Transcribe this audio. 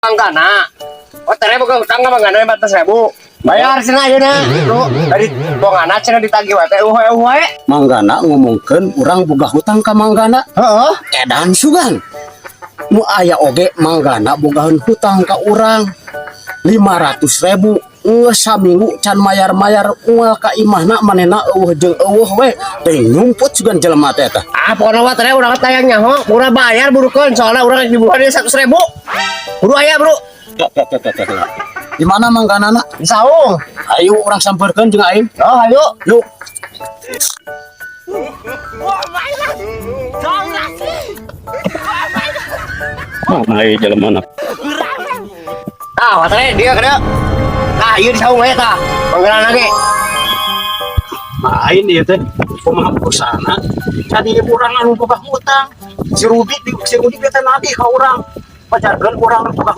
manggana. Oh, tere boga hutang ka manggana 400.000. Bayar cenah ayeuna, Bro. Dari bongana cenah ditagih wae teh uwe-uwe. Manggana ngomongkeun urang boga hutang ka manggana. Heeh. Edan sugan. Nu aya oge manggana bogaheun hutang ka urang 500.000. Saminggu can mayar-mayar uang ka imahna manehna eueuh jeung eueuh we teh nyumput sugan jelema teh tah. Ah, pokona mah tere urang tayang nyaho, urang bayar burukeun soalna urang dibuhan 100.000. Buru aya, Bro. Di mana mangganana? Di saung. Ayo urang sampeurkeun jeung aing. Oh, ayo. Yuk. Mana jelema na? Ah, tere dia kada. Nah, ieu di saung we tah. Manggana ge. Main ieu teh kumaha busana. Jadi urang anu boga hutang. Si Rudi teh nagih ka urang. Pacarkeun urang boga hutang